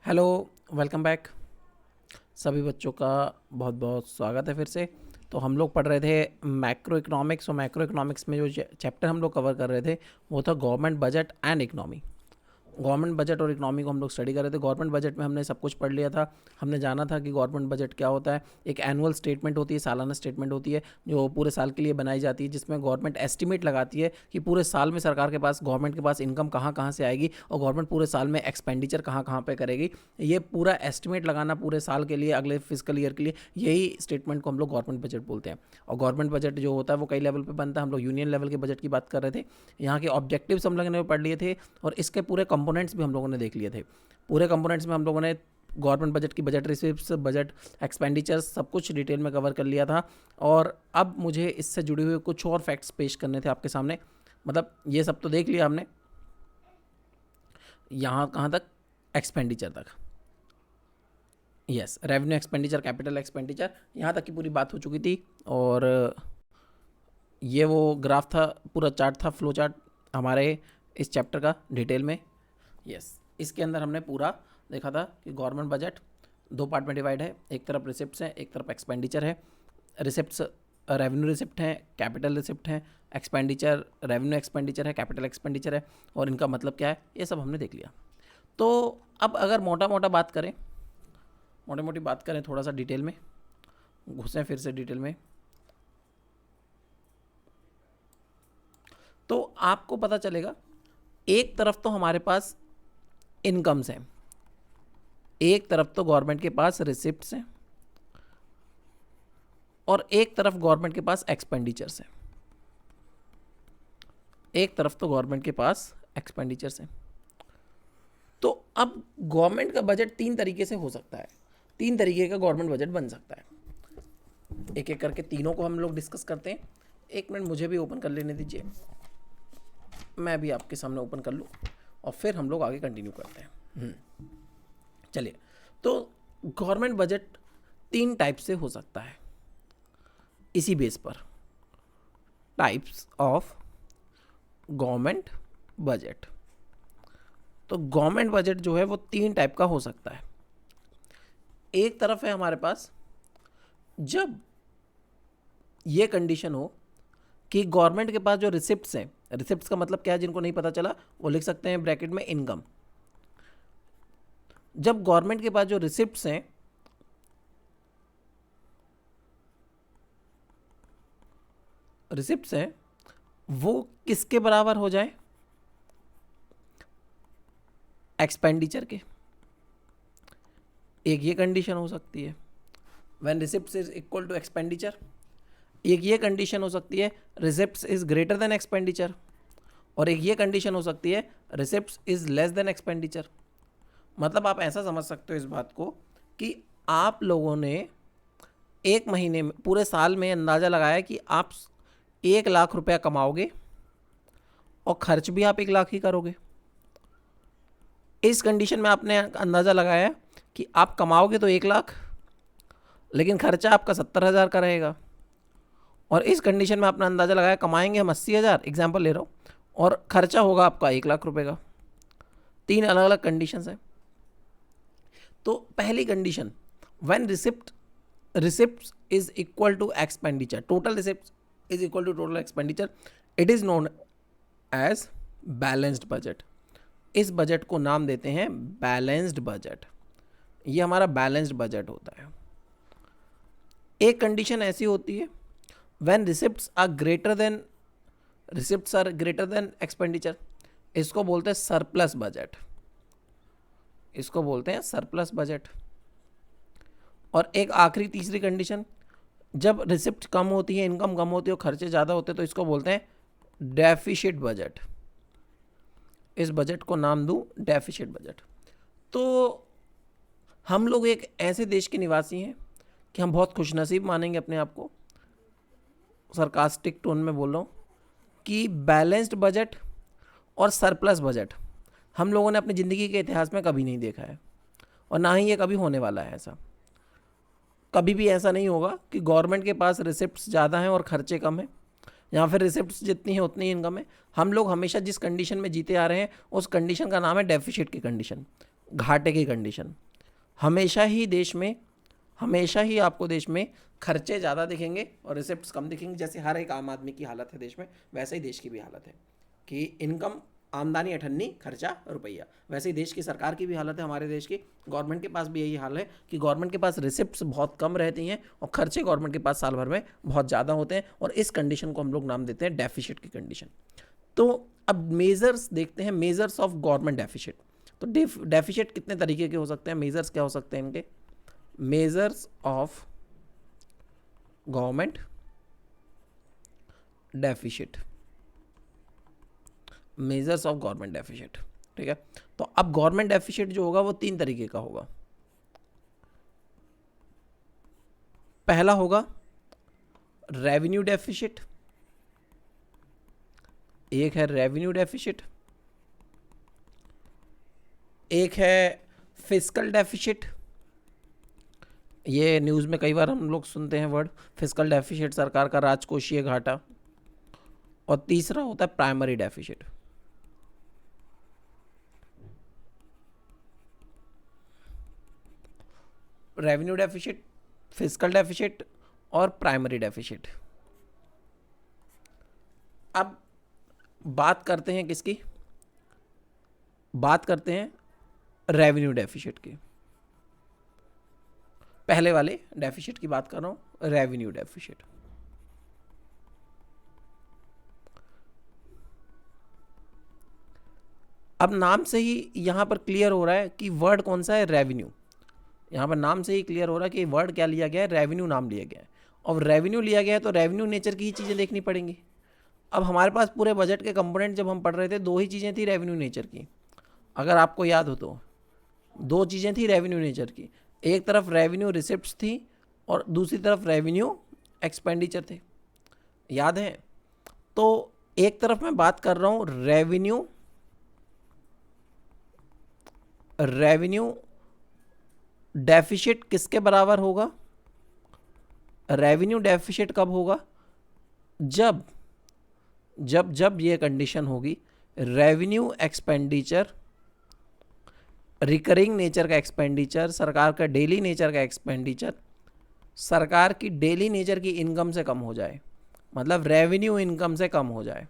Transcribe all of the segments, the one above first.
Hello, welcome back. सभी बच्चों का बहुत बहुत स्वागत है फिर से। तो हम लोग पढ़ रहे थे मैक्रो इकोनॉमिक्स, और मैक्रो इकोनॉमिक्स में जो चैप्टर हम लोग कवर कर रहे थे वो था government budget and economy. Government budget और इकोनॉमी को हम लोग स्टडी कर रहे थे। गवर्नमेंट बजट में हमने सब कुछ पढ़ लिया था। हमने जाना था कि गवर्नमेंट बजट क्या होता है। एक एनुअल स्टेटमेंट होती है, सालाना स्टेटमेंट होती है जो पूरे साल के लिए बनाई जाती है, जिसमें गवर्नमेंट एस्टिमेट लगाती है कि पूरे साल में सरकार के पास, गवर्नमेंट के पास इनकम कहाँ कहाँ से आएगी और गवर्नमेंट पूरे साल में एक्सपेंडिचर कहाँ कहाँ पे करेगी। ये पूरा एस्टिमेट लगाना पूरे साल के लिए, अगले फिजिकल ईयर के लिए, यही स्टेटमेंट को हम लोग गवर्नमेंट बजट बोलते हैं। और गवर्नमेंट बजट जो होता है वो कई लेवल पे बनता है। हम लोग यूनियन लेवल के बजट की बात कर रहे थे। यहाँ के ऑब्जेक्टिव्स हम लोगों ने पढ़ लिए थे और इसके पूरे कंपोनेंट्स भी हम लोगों ने देख लिए थे। पूरे कंपोनेंट्स में हम लोगों ने गवर्नमेंट बजट की बजट रिसिप्ट्स, बजट एक्सपेंडिचर्स, सब कुछ डिटेल में कवर कर लिया था। और अब मुझे इससे जुड़े हुए कुछ और फैक्ट्स पेश करने थे आपके सामने। मतलब ये सब तो देख लिया हमने, यहाँ कहाँ तक, एक्सपेंडिचर तक। Yes, revenue expenditure, capital expenditure, यहाँ तक की पूरी बात हो चुकी थी। और ये वो ग्राफ था, पूरा चार्ट था, फ्लो चार्ट हमारे इस चैप्टर का डिटेल में। यस, इसके अंदर हमने पूरा देखा था कि गवर्नमेंट बजट दो पार्ट में डिवाइड है। एक तरफ रिसिप्ट्स हैं, एक तरफ एक्सपेंडिचर है। रिसिप्ट्स रेवेन्यू रिसिप्ट हैं, कैपिटल रिसिप्ट हैं। एक्सपेंडिचर रेवेन्यू एक्सपेंडिचर है, कैपिटल एक्सपेंडिचर है। और इनका मतलब क्या है, ये सब हमने देख लिया। तो अब अगर मोटा मोटा बात करें, मोटी मोटी बात करें, थोड़ा सा डिटेल में घुसें फिर से डिटेल में, तो आपको पता चलेगा एक तरफ तो हमारे पास इनकम्स हैं, एक तरफ तो गवर्नमेंट के पास रिसिप्ट्स हैं, और एक तरफ गवर्नमेंट के पास एक्सपेंडिचर्स हैं। एक तरफ तो गवर्नमेंट के पास एक्सपेंडिचर्स हैं। तो अब गवर्नमेंट का बजट तीन तरीके से हो सकता है, तीन तरीके का गवर्नमेंट बजट बन सकता है। एक एक करके तीनों को हम लोग डिस्कस करते हैं। एक मिनट मुझे भी ओपन कर लेने दीजिए, मैं भी आपके सामने ओपन कर लूँ और फिर हम लोग आगे कंटिन्यू करते हैं। चलिए, तो गवर्नमेंट बजट तीन टाइप से हो सकता है। इसी बेस पर टाइप्स ऑफ गवर्नमेंट बजट, तो गवर्नमेंट बजट जो है वो तीन टाइप का हो सकता है। एक तरफ है हमारे पास जब ये कंडीशन हो कि गवर्नमेंट के पास जो रिसिप्ट्स हैं, रिसिप्ट्स का मतलब क्या है, जिनको नहीं पता चला वो लिख सकते हैं ब्रैकेट में इनकम। जब गवर्नमेंट के पास जो रिसिप्ट्स हैं, रिसिप्ट्स हैं वो किसके बराबर हो जाए, एक्सपेंडिचर के। एक ये कंडीशन हो सकती है, when receipts is equal to expenditure. एक ये कंडीशन हो सकती है, receipts is greater than expenditure. और एक ये कंडीशन हो सकती है, receipts is less than expenditure. मतलब आप ऐसा समझ सकते हो इस बात को कि आप लोगों ने एक महीने में, पूरे साल में अंदाज़ा लगाया कि आप 1 लाख रुपया कमाओगे और खर्च भी आप 1 लाख ही करोगे। इस कंडीशन में आपने अंदाज़ा लगाया कि आप कमाओगे तो 1 लाख, लेकिन खर्चा आपका 70,000 का रहेगा। और इस कंडीशन में आपने अंदाज़ा लगाया कमाएंगे हम 80,000, एग्जाम्पल ले रहा हूँ, और खर्चा होगा आपका 1 लाख रुपए का। तीन अलग अलग कंडीशंस हैं। तो पहली condition, when receipt is equal to expenditure, total receipt is equal to total expenditure, it is known as balanced budget. इस बजट को नाम देते हैं बैलेंस्ड बजट। ये हमारा बैलेंस्ड बजट होता है। एक कंडीशन ऐसी होती है when receipts are greater than expenditure, इसको बोलते हैं सरप्लस बजट। इसको बोलते हैं सरप्लस बजट। और एक आखिरी तीसरी कंडीशन, जब रिसिप्ट कम होती है, इनकम कम होती है और खर्चे ज़्यादा होते हैं, तो इसको बोलते हैं डेफिशिट बजट। इस बजट को नाम दूं डेफिशिट बजट। तो हम लोग एक ऐसे देश के निवासी हैं कि हम बहुत खुशनसीब मानेंगे अपने आप को, सरकास्टिक टोन में बोल रहा हूँ, कि बैलेंस्ड बजट और सरप्लस बजट हम लोगों ने अपनी ज़िंदगी के इतिहास में कभी नहीं देखा है, और ना ही ये कभी होने वाला है। ऐसा कभी भी ऐसा नहीं होगा कि गवर्नमेंट के पास रिसिप्ट्स ज़्यादा हैं और खर्चे कम हैं, या फिर रिसिप्ट्स जितनी हैं उतनी इनकम है। हम लोग हमेशा जिस कंडीशन में जीते आ रहे हैं उस कंडीशन का नाम है डेफिसिट की कंडीशन। घाटे की कंडीशन, हमेशा ही आपको देश में खर्चे ज़्यादा दिखेंगे और रिसिप्ट्स कम दिखेंगे। जैसे हर एक आम आदमी की हालत है देश में, वैसे ही देश की भी हालत है कि इनकम आमदनी अठन्नी, खर्चा रुपया। वैसे ही देश की सरकार की भी हालत है, हमारे देश की गवर्नमेंट के पास भी यही हाल है कि गवर्नमेंट के पास रिसिप्ट्स बहुत कम रहती हैं और खर्चे गवर्नमेंट के पास साल भर में बहुत ज़्यादा होते हैं, और इस कंडीशन को हम लोग नाम देते हैं डेफिसिट की कंडीशन। तो अब मेजर्स देखते हैं, मेजर्स ऑफ गवर्नमेंट डेफिसिट। तो डेफिसिट कितने तरीके के हो सकते हैं, मेजर्स क्या हो सकते हैं इनके? Measures of government deficit, measures of government deficit, ठीक है। तो अब गवर्नमेंट डेफिसिट जो होगा वो 3 तरीके का होगा। पहला होगा रेवेन्यू डेफिसिट, एक है रेवेन्यू डेफिसिट, एक है फिस्कल डेफिसिट। ये न्यूज़ में कई बार हम लोग सुनते हैं वर्ड फिस्कल डेफिसिट, सरकार का राजकोषीय घाटा। और तीसरा होता है primary deficit. Revenue deficit, fiscal deficit और प्राइमरी डेफिसिट। अब बात करते हैं किसकी? बात करते हैं रेवेन्यू डेफिसिट की। पहले वाले डेफिसिट की बात कर रहा हूं, रेवेन्यू डेफिसिट। अब नाम से ही यहां पर क्लियर हो रहा है कि वर्ड कौन सा है, रेवेन्यू। यहां पर नाम से ही क्लियर हो रहा है कि वर्ड क्या लिया गया है, रेवेन्यू नाम लिया गया है। और रेवेन्यू लिया गया है तो रेवेन्यू नेचर की ही चीज़ें देखनी पड़ेंगी। अब हमारे पास पूरे बजट के कंपोनेंट जब हम पढ़ रहे थे, 2 ही चीज़ें थी रेवेन्यू नेचर की, अगर आपको याद हो तो। 2 चीज़ें थी रेवेन्यू नेचर की, एक तरफ रेवेन्यू रिसिप्ट्स थी और दूसरी तरफ रेवेन्यू एक्सपेंडिचर थे, याद है? तो एक तरफ मैं बात कर रहा हूँ रेवेन्यू डेफिसिट किसके बराबर होगा? रेवेन्यू डेफिसिट कब होगा? जब जब जब ये कंडीशन होगी, रेवेन्यू एक्सपेंडिचर, रिकरिंग नेचर का एक्सपेंडिचर, सरकार का डेली नेचर का एक्सपेंडिचर, सरकार की डेली नेचर की इनकम से कम हो जाए, मतलब रेवेन्यू इनकम से कम हो जाए।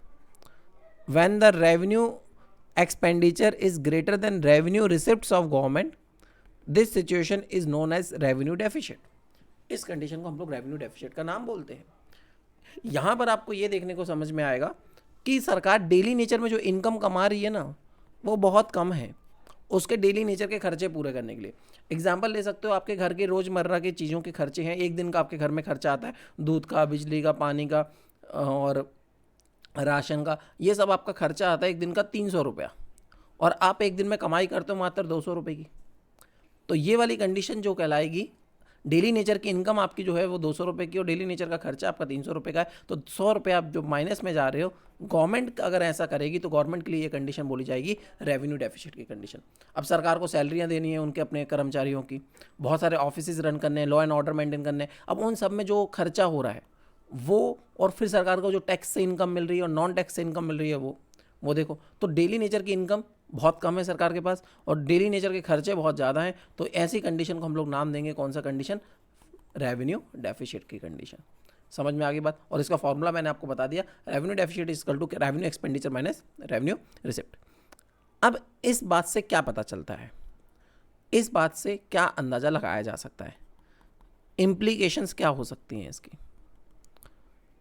When the revenue expenditure is greater than revenue receipts of government, this situation is known as revenue deficit. इस कंडीशन को हम लोग रेवेन्यू डेफिसिट का नाम बोलते हैं। यहां पर आपको ये देखने को समझ में आएगा कि सरकार डेली नेचर में जो इनकम कमा रही है ना, वो बहुत कम है उसके डेली नेचर के खर्चे पूरे करने के लिए। एग्जाम्पल ले सकते हो, आपके घर के रोज़मर्रा के चीज़ों के खर्चे हैं, एक दिन का आपके घर में खर्चा आता है, दूध का, बिजली का, पानी का और राशन का, ये सब आपका खर्चा आता है एक दिन का 300 रुपया, और आप एक दिन में कमाई करते हो मात्र 200 रुपये की। तो ये वाली कंडीशन जो कहलाएगी, डेली नेचर की इनकम आपकी जो है वो 200 रुपये की और डेली नेचर का खर्चा आपका 300 रुपये का है, तो 100 रुपये आप जो माइनस में जा रहे हो। गवर्नमेंट अगर ऐसा करेगी तो गवर्नमेंट के लिए ये कंडीशन बोली जाएगी रेवेन्यू डेफिसिट की कंडीशन। अब सरकार को सैलरियाँ देनी है उनके अपने कर्मचारियों की, बहुत सारे ऑफिस रन करने हैं, लॉ एंड ऑर्डर मेंटेन करने हैं, अब उन सब में जो खर्चा हो रहा है वो, और फिर सरकार को जो टैक्स से इनकम मिल रही है और नॉन टैक्स से इनकम मिल रही है वो देखो। तो डेली नेचर की इनकम बहुत कम है सरकार के पास और डेली नेचर के खर्चे बहुत ज़्यादा हैं, तो ऐसी कंडीशन को हम लोग नाम देंगे कौन सा कंडीशन? रेवेन्यू डेफिसिट की कंडीशन। समझ में आ गई बात? और इसका फॉर्मूला मैंने आपको बता दिया, revenue deficit is equal to revenue expenditure minus revenue receipt. अब इस बात से क्या पता चलता है, इस बात से क्या अंदाज़ा लगाया जा सकता है, इम्प्लीकेशंस क्या हो सकती हैं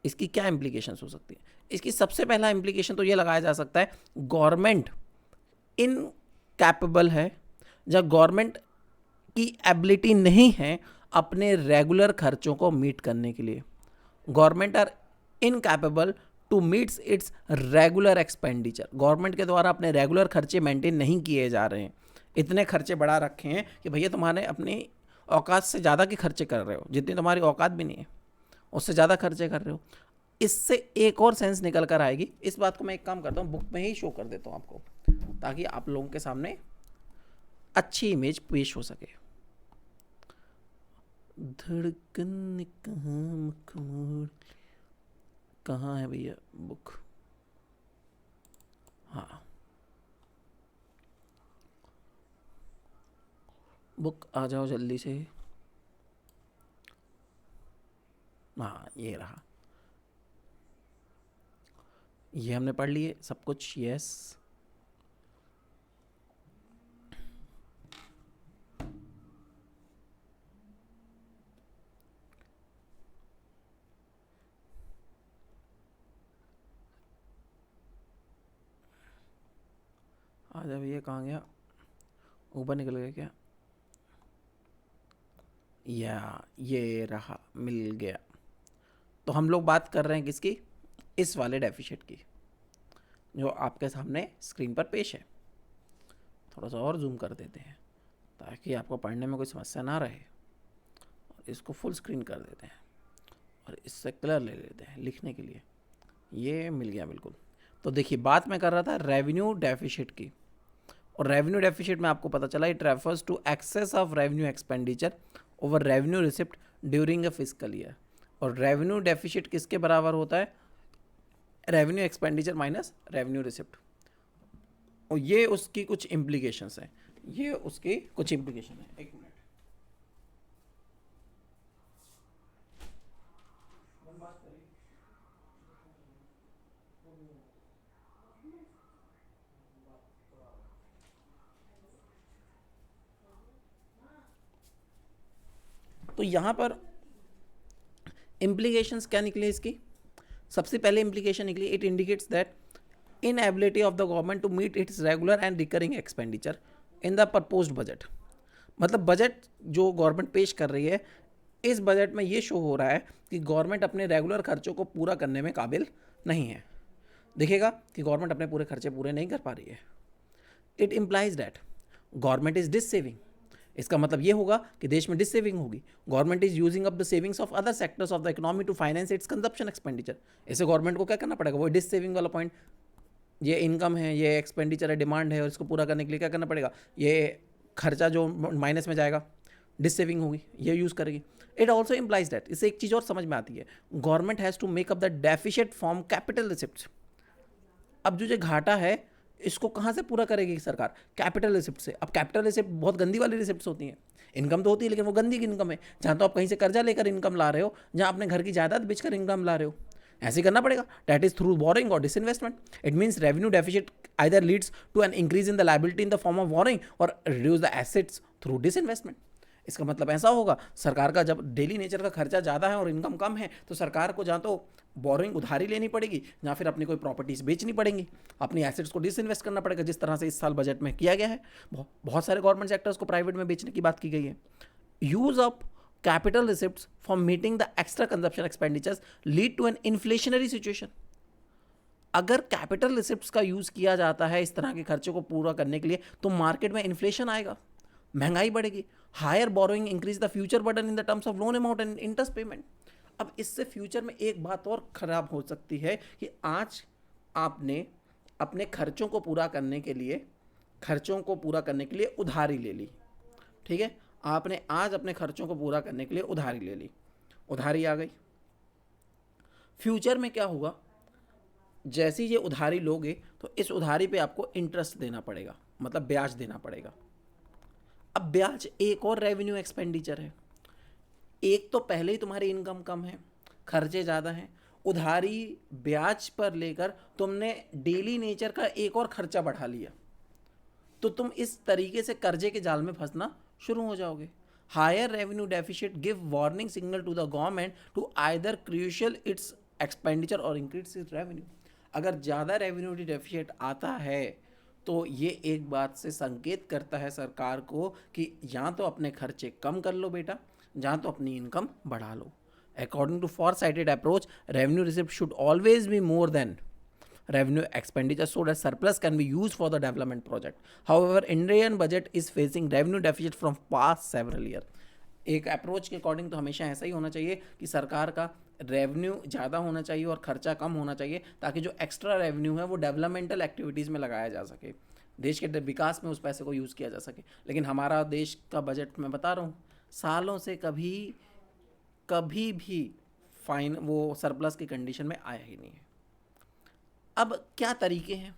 इसकी क्या इम्प्लीकेशंस हो सकती है? इसकी सबसे पहला इम्प्लीकेशन तो ये लगाया जा सकता है, गवर्नमेंट इनकैपेबल है, जब गवर्नमेंट की एबिलिटी नहीं है अपने रेगुलर खर्चों को मीट करने के लिए। Government are incapable to meets its regular expenditure, government के द्वारा अपने रेगुलर खर्चे मेंटेन नहीं किए जा रहे हैं, इतने खर्चे बढ़ा रखे हैं कि भैया तुम्हारे अपनी औकात से ज़्यादा के खर्चे कर रहे हो, जितनी तुम्हारी औकात भी नहीं है उससे ज़्यादा खर्चे कर रहे हो। इससे एक और सेंस निकल कर आएगी, इस बात को मैं एक काम करता हूँ, बुक में ही शो कर देता हूँ आपको, ताकि आप लोगों के सामने अच्छी इमेज पेश हो सके। धड़कन कहाँ मखमूर, कहाँ है भैया बुक? हाँ, बुक आ जाओ जल्दी से। हाँ ये रहा, ये हमने पढ़ लिए सब कुछ। यस, आ जाओ। ये कहाँ गया, ऊपर निकल गया क्या? या ये रहा, मिल गया। तो हम लोग बात कर रहे हैं किसकी? इस वाले डेफिशिट की, जो आपके सामने स्क्रीन पर पेश है। थोड़ा सा और जूम कर देते हैं ताकि आपको पढ़ने में कोई समस्या ना रहे। और इसको फुल स्क्रीन कर देते हैं और इससे कलर ले लेते हैं लिखने के लिए। ये मिल गया बिल्कुल। तो देखिए, बात मैं कर रहा था रेवेन्यू डेफिशिट की, और रेवेन्यू डेफिशिट में आपको पता चला it refers to excess of revenue expenditure over revenue receipt during a physical year. और रेवेन्यू डेफिशिट किसके बराबर होता है? Revenue expenditure minus revenue receipt. और ये उसकी कुछ इम्प्लीकेशंस हैं, ये उसकी कुछ इम्प्लीकेशन है। एक मिनट, तो यहाँ पर इम्प्लीकेशंस क्या निकले इसकी? सबसे पहले इम्प्लीकेशन निकली, it indicates that inability of the government to meet its regular and recurring expenditure in the proposed budget. मतलब बजट जो गवर्नमेंट पेश कर रही है, इस बजट में ये शो हो रहा है कि गवर्नमेंट अपने रेगुलर खर्चों को पूरा करने में काबिल नहीं है। दिखेगा कि गवर्नमेंट अपने पूरे खर्चे पूरे नहीं कर पा रही है। It implies that government is dissaving. इसका मतलब ये होगा कि देश में डिससेविंग होगी। Government is using up the savings of other sectors of the economy to finance its consumption expenditure. ऐसे गवर्नमेंट को क्या करना पड़ेगा? वो डिससेविंग वाला पॉइंट, ये इनकम है, ये एक्सपेंडिचर है, डिमांड है, और इसको पूरा करने के लिए क्या करना पड़ेगा? ये खर्चा जो माइनस में जाएगा, डिससेविंग होगी, ये यूज़ करेगी। इट ऑल्सो इम्प्लाइज दैट, इससे एक चीज़ और समझ में आती है, government has to make up the deficit from capital receipt. अब जो घाटा है इसको कहाँ से पूरा करेगी सरकार? कैपिटल रिसिप्ट से। अब कैपिटल रिसिप्ट बहुत गंदी वाली रिसिप्ट्स होती हैं। इनकम तो होती है लेकिन वो गंदी की इनकम है। जहाँ तो आप कहीं से कर्जा लेकर इनकम ला रहे हो, जहाँ अपने घर की जायदाद बेचकर इनकम ला रहे हो, ऐसे करना पड़ेगा। डैट इज थ्रू बोरिंग और disinvestment. It means revenue deficit either leads to an increase in the liability in the form of borrowing or reduce the assets through disinvestment। इसका मतलब ऐसा होगा, सरकार का जब डेली नेचर का खर्चा ज़्यादा है और इनकम कम है, तो सरकार को जहाँ तो बोरिंग उधारी लेनी पड़ेगी, या फिर अपनी कोई प्रॉपर्टीज बेचनी पड़ेंगी, अपनी एसेट्स को डिसइन्वेस्ट करना पड़ेगा, जिस तरह से इस साल बजट में किया गया है। बहुत सारे गवर्नमेंट सेक्टर्स को प्राइवेट में बेचने की बात की गई है। Use of capital receipts for meeting the extra consumption expenditures lead to an inflationary situation. अगर कैपिटल रिसिप्ट्स का यूज़ किया जाता है इस तरह के खर्चे को पूरा करने के लिए, तो मार्केट में इन्फ्लेशन आएगा, महंगाई बढ़ेगी, higher borrowing increase the future burden in the terms of loan amount and interest payment. अब इससे फ्यूचर में एक बात और खराब हो सकती है कि आज आपने अपने खर्चों को पूरा करने के लिए उधारी ले ली। ठीक है, आपने आज अपने खर्चों को पूरा करने के लिए उधारी ले ली, उधारी आ गई। फ्यूचर में क्या होगा? जैसे ही ये उधारी लोगे तो इस उधारी पे आपको इंटरेस्ट देना पड़ेगा, मतलब ब्याज देना पड़ेगा। अब ब्याज एक और रेवेन्यू एक्सपेंडिचर है। एक तो पहले ही तुम्हारी इनकम कम है, खर्चे ज़्यादा हैं, उधारी ब्याज पर लेकर तुमने डेली नेचर का एक और खर्चा बढ़ा लिया, तो तुम इस तरीके से कर्जे के जाल में फंसना शुरू हो जाओगे। Higher revenue deficit give warning signal to the government to either crucial its expenditure और इंक्रीज इट्स रेवेन्यू। अगर ज़्यादा रेवेन्यू डेफिशिट आता है तो ये एक बात से संकेत करता है सरकार को कि या तो अपने खर्चे कम कर लो बेटा, या तो अपनी इनकम बढ़ा लो। According to foresighted approach, revenue receipt should always be more than revenue expenditure so that surplus can be used for the development project. However, Indian budget is facing revenue deficit from past several years. एक approach के according तो हमेशा ऐसा ही होना चाहिए कि सरकार का रेवेन्यू ज़्यादा होना चाहिए और खर्चा कम होना चाहिए, ताकि जो एक्स्ट्रा रेवेन्यू है वो डेवलपमेंटल एक्टिविटीज़ में लगाया जा सके, देश के विकास में उस पैसे को यूज़ किया जा सके। लेकिन हमारा देश का बजट मैं बता रहा हूँ, सालों से कभी कभी भी फाइन वो सरप्लस की कंडीशन में आया ही नहीं है। अब क्या तरीके हैं?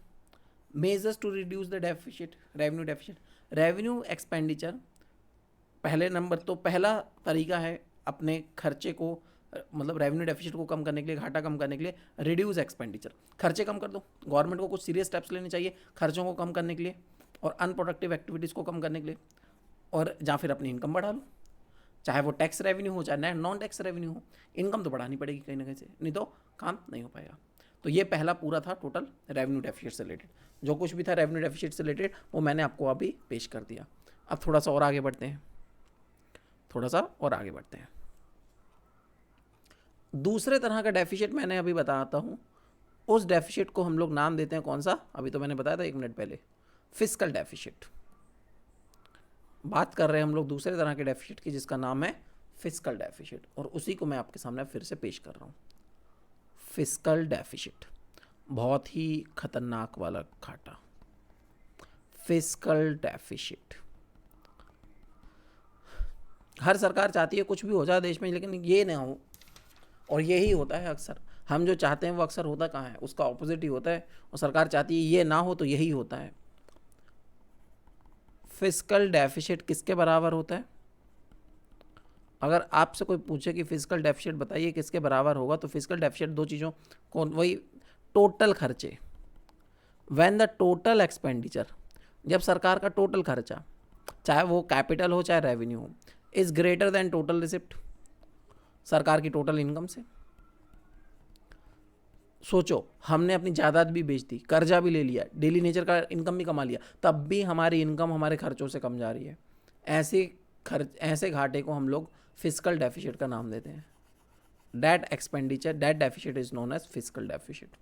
Measures to reduce the deficit, revenue expenditure पहले नंबर तो पहला तरीका है अपने खर्चे को मतलब रेवेन्यू डेफिसिट को कम करने के लिए, घाटा कम करने के लिए, रिड्यूस एक्सपेंडिचर, खर्चे कम कर दो। गवर्नमेंट को कुछ सीरियस स्टेप्स लेने चाहिए खर्चों को कम करने के लिए और अनप्रोडक्टिव एक्टिविटीज़ को कम करने के लिए, और या फिर अपनी इनकम बढ़ा लो, चाहे वो टैक्स रेवेन्यू हो चाहे नॉन टैक्स रेवेन्यू हो, इनकम तो बढ़ानी पड़ेगी कहीं ना कहीं से, नहीं तो काम नहीं हो पाएगा। तो ये पहला पूरा था टोटल रेवेन्यू डेफिसिट से रिलेटेड। जो कुछ भी था रेवेन्यू डेफिसिट से रिलेटेड वो मैंने आपको अभी पेश कर दिया। अब थोड़ा सा और आगे बढ़ते हैं, दूसरे तरह का डेफिसिट मैंने अभी बताता हूँ। उस डेफिसिट को हम लोग नाम देते हैं कौन सा, अभी तो मैंने बताया था 1 मिनट पहले, फिस्कल डेफिसिट। बात कर रहे हैं हम लोग दूसरे तरह के डेफिसिट की जिसका नाम है फिस्कल डेफिसिट, और उसी को मैं आपके सामने फिर से पेश कर रहा हूँ। फिस्कल डेफिसिट बहुत ही खतरनाक वाला घाटा। फिस्कल डेफिसिट, हर सरकार चाहती है कुछ भी हो जाए देश में लेकिन ये ना हो, और यही होता है अक्सर। हम जो चाहते हैं वो अक्सर होता कहाँ है, उसका ऑपोजिट ही होता है, और सरकार चाहती है ये ना हो तो यही होता है। फिस्कल डेफिसिट किसके बराबर होता है? अगर आपसे कोई पूछे कि फिस्कल डेफिसिट बताइए किसके बराबर होगा, तो फिस्कल डेफिसिट दो चीज़ों को, वही टोटल खर्चे, व्हेन द टोटल एक्सपेंडिचर, जब सरकार का टोटल खर्चा चाहे वो कैपिटल हो चाहे रेवेन्यू हो, is greater then total receipt, सरकार की टोटल इनकम से। सोचो हमने अपनी जायदाद भी बेच दी, कर्जा भी ले लिया, डेली नेचर का इनकम भी कमा लिया, तब भी हमारी इनकम हमारे खर्चों से कम जा रही है। ऐसे घाटे को हम लोग फिस्कल डेफिसिट का नाम देते हैं। That deficit is known as fiscal deficit.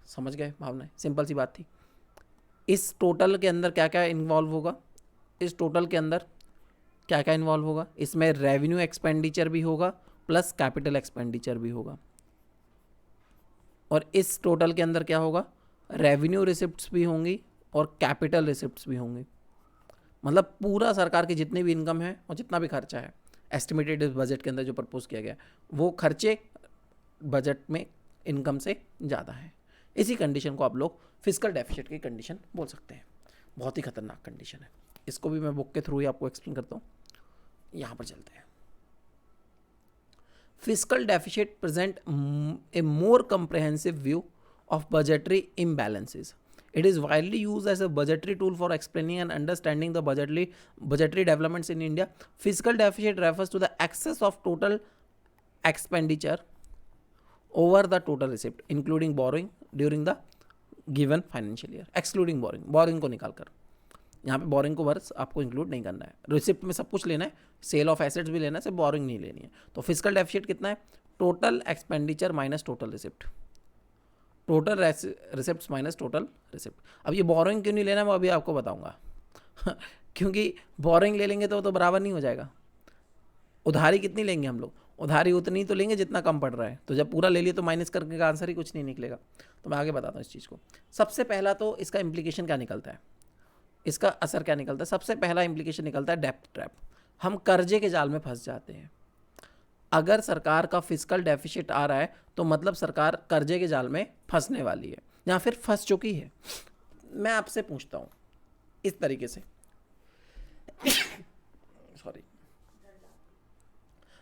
समझ गए भावना? सिंपल सी बात थी। इस टोटल के अंदर क्या क्या इन्वॉल्व होगा? इसमें रेवेन्यू एक्सपेंडिचर भी होगा प्लस कैपिटल एक्सपेंडिचर भी होगा। और इस टोटल के अंदर क्या होगा? रेवेन्यू रिसिप्ट्स भी होंगी और कैपिटल रिसिप्ट्स भी होंगी। मतलब पूरा सरकार की जितनी भी इनकम है और जितना भी खर्चा है एस्टिमेटेड बजट के अंदर जो प्रपोज किया गया वो खर्चे बजट में इनकम से ज़्यादा है। इसी कंडीशन को आप लोग फिस्कल डेफिसिट की कंडीशन बोल सकते हैं। बहुत ही खतरनाक कंडीशन है। इसको भी मैं बुक के थ्रू ही आपको एक्सप्लेन करता हूँ। यहाँ पर चलते हैं। Fiscal deficit present a more comprehensive view of budgetary imbalances. It is widely used as a budgetary tool for explaining and understanding the budgetary developments in India. Fiscal deficit refers to the excess of total expenditure over the total receipt, including borrowing during the given financial year. Excluding borrowing को निकाल कर, यहाँ पे boring को verse आपको include नहीं करना है। रिसिप्ट में सब कुछ लेना है, सेल ऑफ एसेट्स भी लेना है, सिर्फ बोरिंग नहीं लेनी है। तो फिस्कल डेफिसिट कितना है? Total expenditure minus total receipt, total receipts minus total receipt. अब ये बोरिंग क्यों नहीं लेना है वो अभी आपको बताऊंगा क्योंकि बोरिंग ले लेंगे तो बराबर नहीं हो जाएगा। उधारी कितनी लेंगे हम लोग? उधारी उतनी तो लेंगे जितना कम पड़ रहा है, तो जब पूरा ले लिए तो माइनस करने का आंसर ही कुछ नहीं निकलेगा। तो मैं आगे बताता हूँ इस चीज़ को। सबसे पहला तो इसका इम्प्लीकेशन क्या निकलता है, इसका असर क्या निकलता है? सबसे पहला इंप्लीकेशन निकलता है डेप्ट ट्रैप। हम कर्जे के जाल में फंस जाते हैं। अगर सरकार का फिस्कल डेफिसिट आ रहा है तो मतलब सरकार कर्जे के जाल में फंसने वाली है या फिर फंस चुकी है। मैं आपसे पूछता हूँ इस तरीके से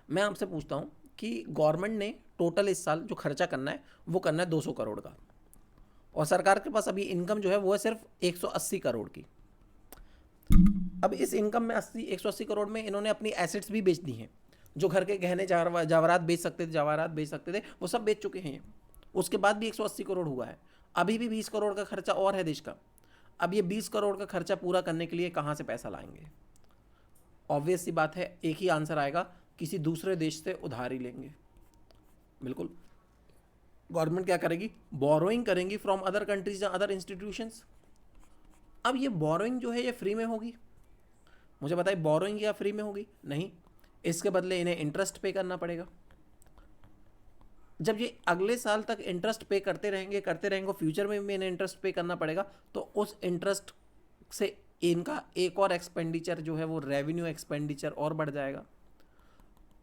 मैं आपसे पूछता हूँ कि गवर्नमेंट ने टोटल इस साल जो खर्चा करना है वो करना है 200 करोड़ का, और सरकार के पास अभी इनकम जो है वो है सिर्फ 180 करोड़ की। अब इस इनकम में 180 करोड़ में इन्होंने अपनी एसेट्स भी बेच दी हैं। जो घर के गहने जवाहरात बेच सकते थे वो सब बेच चुके हैं। उसके बाद भी 180 करोड़ हुआ है। अभी भी 20 करोड़ का खर्चा और है देश का। अब ये 20 करोड़ का खर्चा पूरा करने के लिए कहाँ से पैसा लाएंगे? ऑब्वियस सी बात है, एक ही आंसर आएगा, किसी दूसरे देश से उधारी लेंगे। बिल्कुल, गवर्नमेंट क्या करेगी? बोरोइंग करेंगी फ्रॉम अदर कंट्रीज या अदर इंस्टीट्यूशंस। अब ये बोरोइंग जो है ये फ्री में होगी? मुझे बताइए, बोरोइंग या फ्री में होगी? नहीं, इसके बदले इन्हें इंटरेस्ट पे करना पड़ेगा। जब ये अगले साल तक इंटरेस्ट पे करते रहेंगे फ्यूचर में भी इन्हें इंटरेस्ट पे करना पड़ेगा, तो उस इंटरेस्ट से इनका एक और एक्सपेंडिचर जो है वो रेवेन्यू एक्सपेंडिचर और बढ़ जाएगा।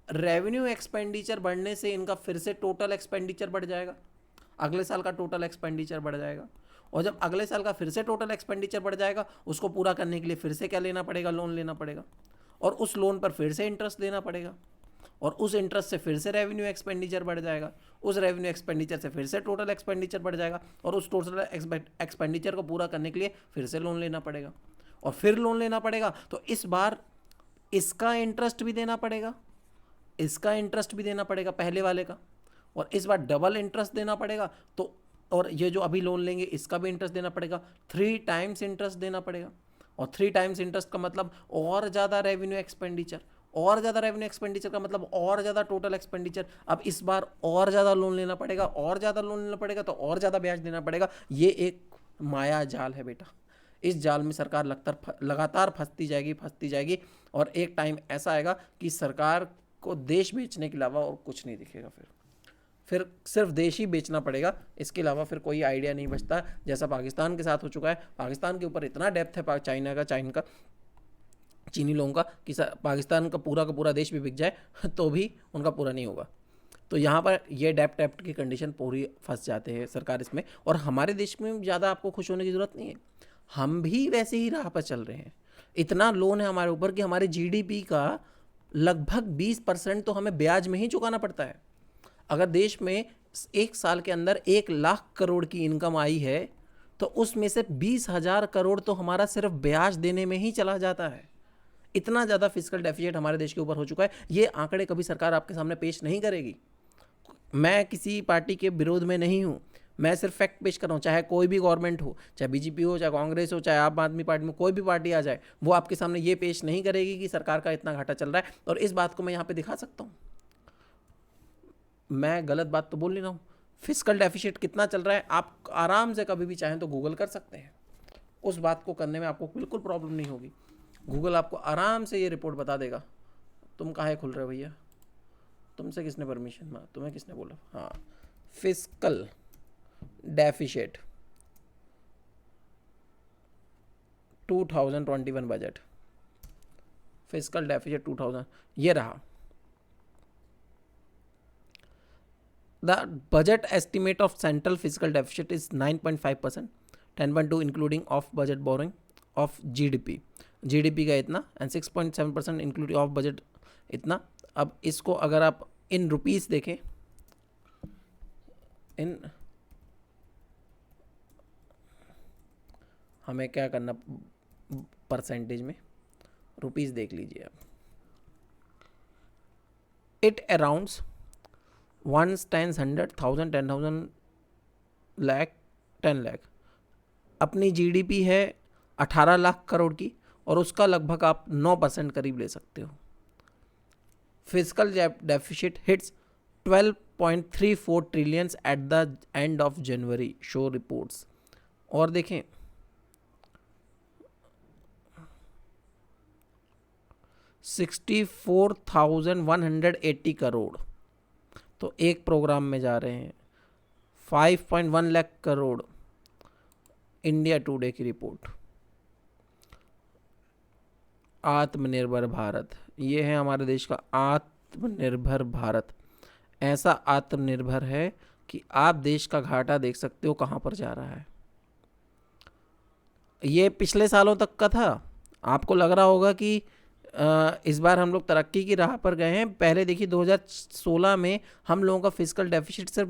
रेवेन्यू एक्सपेंडिचर बढ़ने से इनका फिर से टोटल एक्सपेंडिचर बढ़ जाएगा, अगले साल का टोटल एक्सपेंडिचर बढ़ जाएगा। और जब अगले साल का फिर से टोटल एक्सपेंडिचर बढ़ जाएगा, उसको पूरा करने के लिए फिर से क्या लेना पड़ेगा? लोन लेना पड़ेगा। और उस लोन पर फिर से इंटरेस्ट देना पड़ेगा, और उस इंटरेस्ट से फिर से रेवेन्यू एक्सपेंडिचर बढ़ जाएगा, उस रेवेन्यू एक्सपेंडिचर से फिर से टोटल एक्सपेंडिचर बढ़ जाएगा, और उस टोटल एक्सपेंडिचर को पूरा करने के लिए फिर से लोन लेना पड़ेगा, और फिर लोन लेना पड़ेगा। तो इस बार इसका इंटरेस्ट भी देना पड़ेगा, इसका इंटरेस्ट भी देना पड़ेगा पहले वाले का, और इस बार डबल इंटरेस्ट देना पड़ेगा। तो और ये जो अभी लोन लेंगे इसका भी इंटरेस्ट देना पड़ेगा, 3 टाइम्स इंटरेस्ट देना पड़ेगा, और 3 टाइम्स इंटरेस्ट का मतलब और ज़्यादा रेवेन्यू एक्सपेंडिचर, और ज़्यादा रेवेन्यू एक्सपेंडिचर का मतलब और ज़्यादा टोटल एक्सपेंडिचर। अब इस बार और ज़्यादा लोन लेना पड़ेगा, और ज़्यादा लोन लेना पड़ेगा, तो और ज़्यादा ब्याज देना पड़ेगा। ये एक माया जाल है बेटा, इस जाल में सरकार लगातार फंसती जाएगी, और एक टाइम ऐसा आएगा कि सरकार को देश बेचने के अलावा और कुछ नहीं दिखेगा, फिर सिर्फ देश ही बेचना पड़ेगा, इसके अलावा फिर कोई आइडिया नहीं बचता, जैसा पाकिस्तान के साथ हो चुका है। पाकिस्तान के ऊपर इतना डेप्थ है चीनी लोगों का कि पाकिस्तान का पूरा देश भी बिक जाए तो भी उनका पूरा नहीं होगा। तो यहाँ पर ये डेप्ट की कंडीशन पूरी फंस जाते हैं सरकार इसमें। और हमारे देश में ज़्यादा आपको खुश होने की ज़रूरत नहीं है, हम भी वैसे ही राह पर चल रहे हैं। इतना लोन है हमारे ऊपर कि हमारे जीडीपी का लगभग 20% तो हमें ब्याज में ही चुकाना पड़ता है। अगर देश में 1 साल के अंदर 1 लाख करोड़ की इनकम आई है तो उसमें से 20,000 करोड़ तो हमारा सिर्फ ब्याज देने में ही चला जाता है। इतना ज़्यादा फिस्कल डेफिसिट हमारे देश के ऊपर हो चुका है। ये आंकड़े कभी सरकार आपके सामने पेश नहीं करेगी। मैं किसी पार्टी के विरोध में नहीं हूँ, मैं सिर्फ फैक्ट पेश कर रहा हूँ। चाहे कोई भी गवर्नमेंट हो, चाहे बीजेपी हो, चाहे कांग्रेस हो, चाहे आम आदमी पार्टी में कोई भी पार्टी आ जाए, वो आपके सामने ये पेश नहीं करेगी कि सरकार का इतना घाटा चल रहा है। और इस बात को मैं यहाँ पे दिखा सकता हूँ, मैं गलत बात तो बोल नहीं रहा हूँ। फिस्कल डेफिसिट कितना चल रहा है आप आराम से कभी भी चाहें तो गूगल कर सकते हैं। उस बात को करने में आपको बिल्कुल प्रॉब्लम नहीं होगी। गूगल आपको आराम से ये रिपोर्ट बता देगा। तुम काहे खुल रहे हो भैया, तुमसे किसने परमिशन मांगा, तुम्हें किसने बोला? हाँ, fiscal deficit 2021 budget, fiscal deficit 2000, ये रहा। The budget estimate of central fiscal deficit is 9.5%, 10.2 including off budget borrowing of GDP का इतना, एंड 6.7% इंक्लूडिंग ऑफ बजट इतना। अब इसको अगर आप इन रुपीस देखें, इन हमें क्या करना, परसेंटेज में रुपीस देख लीजिए आप। It arounds 1, 10, 100, 1000, 10,000, lakh, 10 lakh. अपनी जीडीपी है 18 लाख करोड़ की, और उसका लगभग आप 9% करीब ले सकते हो। Fiscal deficit hits 12.34 trillion at the end of January, show reports. और देखें, $64,180 करोड़ तो एक प्रोग्राम में जा रहे हैं। 5.1 लाख करोड़, इंडिया टुडे की रिपोर्ट। आत्मनिर्भर भारत, ये है हमारे देश का आत्मनिर्भर भारत। ऐसा आत्मनिर्भर है कि आप देश का घाटा देख सकते हो कहाँ पर जा रहा है। ये पिछले सालों तक का था। आपको लग रहा होगा कि इस बार हम लोग तरक्की की राह पर गए हैं। पहले देखिए 2016 में हम लोगों का फिस्कल डेफिसिट सिर्फ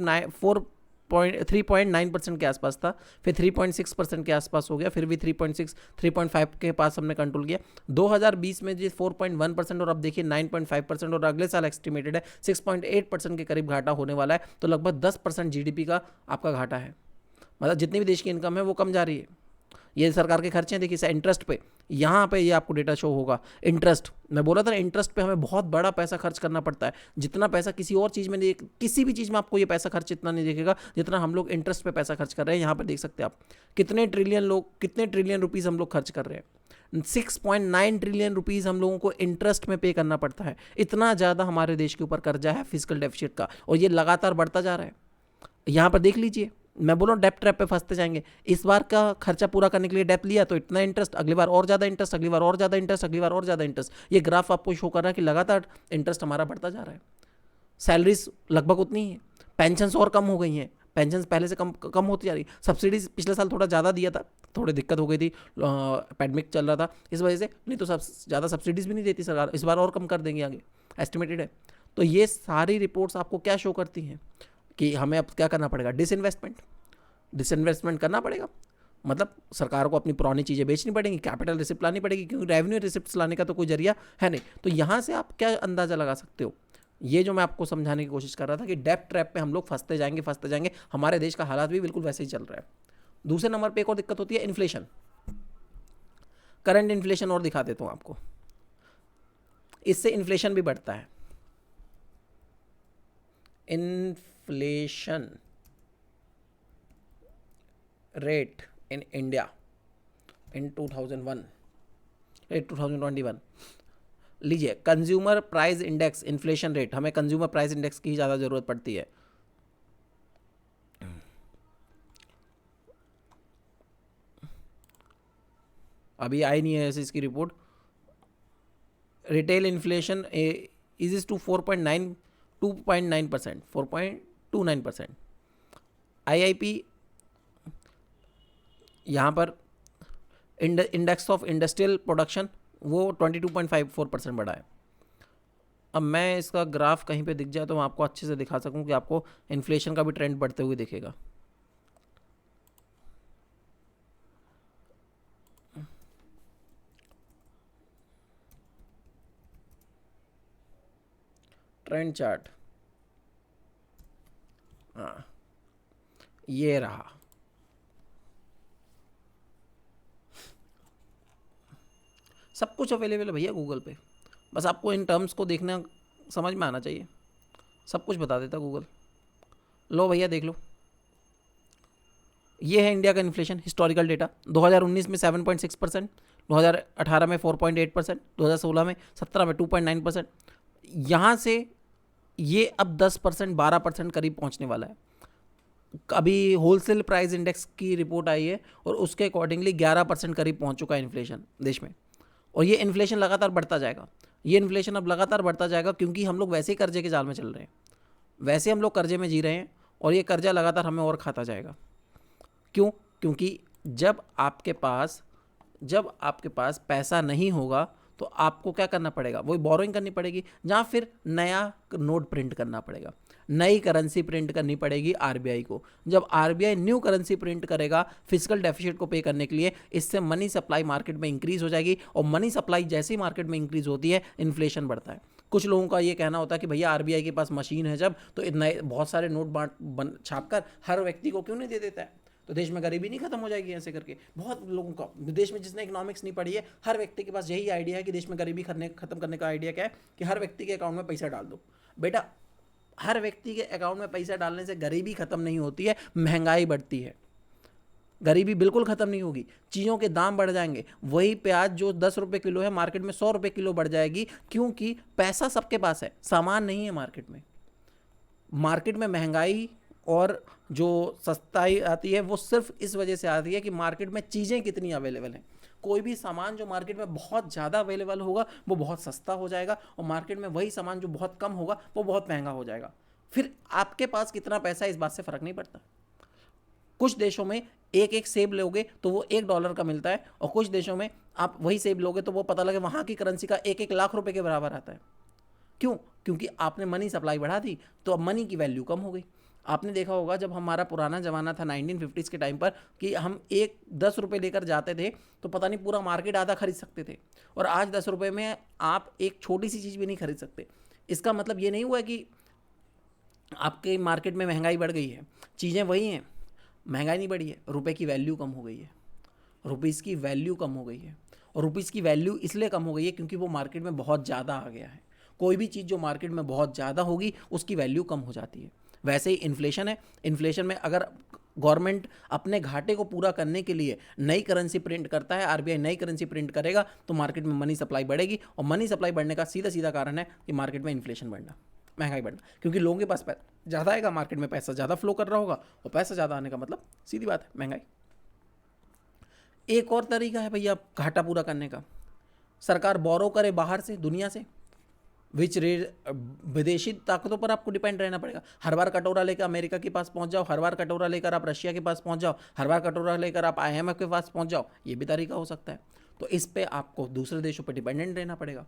3.9% के आसपास था, फिर 3.6% के आसपास हो गया, फिर भी 3.6, 3.5 के पास हमने कंट्रोल किया। 2020 में जी 4.1%, और अब देखिए 9.5%, और अगले साल एस्टिमेटेड है 6.8% के करीब घाटा होने वाला है। तो लगभग 10% जीडीपी का आपका घाटा है। मतलब जितनी भी देश की इनकम है वो कम जा रही है। ये सरकार के खर्चे हैं। देखिए इंटरेस्ट पे, यहाँ पे ये आपको डेटा शो होगा। इंटरेस्ट, मैं बोला था ना, इंटरेस्ट पे हमें बहुत बड़ा पैसा खर्च करना पड़ता है। जितना पैसा किसी और चीज़ में नहीं, किसी भी चीज़ में आपको ये पैसा खर्च इतना नहीं दिखेगा जितना हम लोग इंटरेस्ट पे पैसा खर्च कर रहे हैं। यहाँ पर देख सकते हैं आप कितने ट्रिलियन रुपीज़ हम लोग खर्च कर रहे हैं। 6.9 ट्रिलियन रुपीज़ हम लोगों को इंटरेस्ट में पे करना पड़ता है। इतना ज़्यादा हमारे देश के ऊपर कर्जा है फिस्कल डेफिसिट का, और ये लगातार बढ़ता जा रहा है। यहाँ पर देख लीजिए, मैं बोल रहा हूँ डेप्ट ट्रैप पे फंसते जाएंगे। इस बार का खर्चा पूरा करने के लिए डेप्ट लिया तो इतना इंटरेस्ट, अगली बार और ज़्यादा इंटरेस्ट, अगली बार और ज़्यादा इंटरेस्ट, अगली बार और ज़्यादा इंटरेस्ट। ये ग्राफ आपको शो कर रहा है कि लगातार इंटरेस्ट हमारा बढ़ता जा रहा है। सैलरीज लगभग उतनी ही है, पेंशन्स और कम हो गई हैं, पेंशन पहले से कम कम होती जा रही, सब्सिडीज पिछले साल थोड़ा ज़्यादा दिया था, थोड़ी दिक्कत हो गई थी, पैंडमिक चल रहा था इस वजह से, नहीं तो सब ज़्यादा सब्सिडीज़ भी नहीं देती सरकार, इस बार और कम कर देंगे आगे, एस्टिमेटेड है। तो ये सारी रिपोर्ट्स आपको क्या शो करती हैं कि हमें अब क्या करना पड़ेगा, डिसइन्वेस्टमेंट करना पड़ेगा, मतलब सरकार को अपनी पुरानी चीज़ें बेचनी पड़ेंगी, कैपिटल रिसिप्ट लानी पड़ेगी, क्योंकि रेवेन्यू रिसिप्ट लाने का तो कोई जरिया है नहीं। तो यहाँ से आप क्या अंदाज़ा लगा सकते हो, ये जो मैं आपको समझाने की कोशिश कर रहा था कि डेब्ट ट्रैप पे हम लोग फंसते जाएंगे, हमारे देश का हालात भी बिल्कुल वैसे ही चल रहा है। दूसरे नंबर पे एक और दिक्कत होती है, इन्फ्लेशन, करंट इन्फ्लेशन और दिखा देता हूँ आपको, इससे इन्फ्लेशन भी बढ़ता है। Inflation rate in India in 2021, लीजिए consumer price index, inflation rate, हमें कंज्यूमर प्राइस इंडेक्स की ज़्यादा ज़रूरत पड़ती है। अभी आई नहीं है ऐसे इसकी report. Retail inflation is to 2.9%, 4.29%। IIP यहाँ पर इंडेक्स ऑफ इंडस्ट्रियल प्रोडक्शन वो 22.54% बढ़ा है। अब मैं इसका ग्राफ कहीं पे दिख जाए तो मैं आपको अच्छे से दिखा सकूं कि आपको इन्फ्लेशन का भी ट्रेंड बढ़ते हुए दिखेगा। ट्रेंड चार्ट, हाँ ये रहा, सब कुछ अवेलेबल है भैया गूगल पे, बस आपको इन टर्म्स को देखना समझ में आना चाहिए, सब कुछ बता देता गूगल। लो भैया देख लो, ये है इंडिया का इन्फ्लेशन हिस्टोरिकल डेटा, 2019 में 7.6%, 2018 में 4.8%, 2016 में 17 में 2.9%, यहाँ से ये अब 10% 12% करीब पहुँचने वाला है। अभी होलसेल प्राइस इंडेक्स की रिपोर्ट आई है और उसके अकॉर्डिंगली 11% करीब पहुँच चुका है इन्फ्लेशन देश में, और ये इन्फ्लेशन लगातार बढ़ता जाएगा, ये इन्फ्लेशन अब लगातार बढ़ता जाएगा, क्योंकि हम लोग वैसे ही कर्जे के जाल में चल रहे हैं, वैसे हम लोग कर्जे में जी रहे हैं, और ये कर्जा लगातार हमें और खाता जाएगा। क्यों? क्योंकि जब आपके पास पैसा नहीं होगा तो आपको क्या करना पड़ेगा, वही बोरोइंग करनी पड़ेगी, जहाँ फिर नया नोट प्रिंट करना पड़ेगा, नई करेंसी प्रिंट करनी पड़ेगी आरबीआई को। जब आरबीआई न्यू करेंसी प्रिंट करेगा फिजिकल डेफिसिट को पे करने के लिए, इससे मनी सप्लाई मार्केट में इंक्रीज हो जाएगी, और मनी सप्लाई जैसे ही मार्केट में इंक्रीज होती है इन्फ्लेशन बढ़ता है। कुछ लोगों का ये कहना होता है कि भैया आरबीआई के पास मशीन है जब, तो नए बहुत सारे नोट छाप कर हर व्यक्ति को क्यों नहीं दे देता है, तो देश में गरीबी नहीं खत्म हो जाएगी ऐसे करके। बहुत लोगों का, देश में जिसने इकोनॉमिक्स नहीं पढ़ी है, हर व्यक्ति के पास यही आइडिया है कि देश में गरीबी खत्म करने का आइडिया क्या है कि हर व्यक्ति के अकाउंट में पैसा डाल दो। बेटा हर व्यक्ति के अकाउंट में पैसा डालने से गरीबी खत्म नहीं होती है, महंगाई बढ़ती है। गरीबी बिल्कुल खत्म नहीं होगी, चीज़ों के दाम बढ़ जाएंगे। वही प्याज जो 10 रुपये किलो है मार्केट में 100 रुपये किलो बढ़ जाएगी, क्योंकि पैसा सबके पास है, सामान नहीं है मार्केट में महंगाई और जो सस्ताई आती है वो सिर्फ इस वजह से आती है कि मार्केट में चीज़ें कितनी अवेलेबल हैं। कोई भी सामान जो मार्केट में बहुत ज़्यादा अवेलेबल होगा वो बहुत सस्ता हो जाएगा, और मार्केट में वही सामान जो बहुत कम होगा वो बहुत महंगा हो जाएगा। फिर आपके पास कितना पैसा है इस बात से फ़र्क नहीं पड़ता। कुछ देशों में एक सेब लोगे तो वो $1 का मिलता है, और कुछ देशों में आप वही सेब लोगे तो वो पता लगे वहाँ की करेंसी का 1 लाख रुपए के बराबर आता है। क्यों? क्योंकि आपने मनी सप्लाई बढ़ा दी, तो अब मनी की वैल्यू कम हो गई। आपने देखा होगा जब हमारा पुराना ज़माना था 1950s के टाइम पर, कि हम 10 रुपये लेकर जाते थे तो पता नहीं पूरा मार्केट आधा खरीद सकते थे, और आज 10 रुपये में आप एक छोटी सी चीज़ भी नहीं खरीद सकते। इसका मतलब ये नहीं हुआ कि आपके मार्केट में महंगाई बढ़ गई है, चीज़ें वही हैं, महंगाई नहीं बढ़ी है, रुपए की वैल्यू कम हो गई है, रुपीज़ की वैल्यू कम हो गई है। और रुपीज़ की वैल्यू इसलिए कम हो गई है क्योंकि वो मार्केट में बहुत ज़्यादा आ गया है। कोई भी चीज़ जो मार्केट में बहुत ज़्यादा होगी उसकी वैल्यू कम हो जाती है। वैसे ही इन्फ्लेशन है, इन्फ्लेशन में अगर गवर्नमेंट अपने घाटे को पूरा करने के लिए नई करेंसी प्रिंट करता है, आरबीआई नई करेंसी प्रिंट करेगा, तो मार्केट में मनी सप्लाई बढ़ेगी, और मनी सप्लाई बढ़ने का सीधा सीधा कारण है कि मार्केट में इन्फ्लेशन बढ़ना, महंगाई बढ़ना, क्योंकि लोगों के पास ज़्यादा आएगा, मार्केट में पैसा ज़्यादा फ्लो कर रहा होगा, और पैसा ज़्यादा आने का मतलब सीधी बात है महंगाई। एक और तरीका है भैया घाटा पूरा करने का, सरकार बोरो करे बाहर से, दुनिया से, विच रेट, विदेशी ताकतों पर आपको डिपेंड रहना पड़ेगा। हर बार कटोरा लेकर अमेरिका के पास पहुंच जाओ, हर बार कटोरा लेकर आप रशिया के पास पहुंच जाओ, हर बार कटोरा लेकर आप IMF के पास पहुंच जाओ, ये भी तरीका हो सकता है। तो इस पे आपको दूसरे देशों पर डिपेंडेंट रहना पड़ेगा,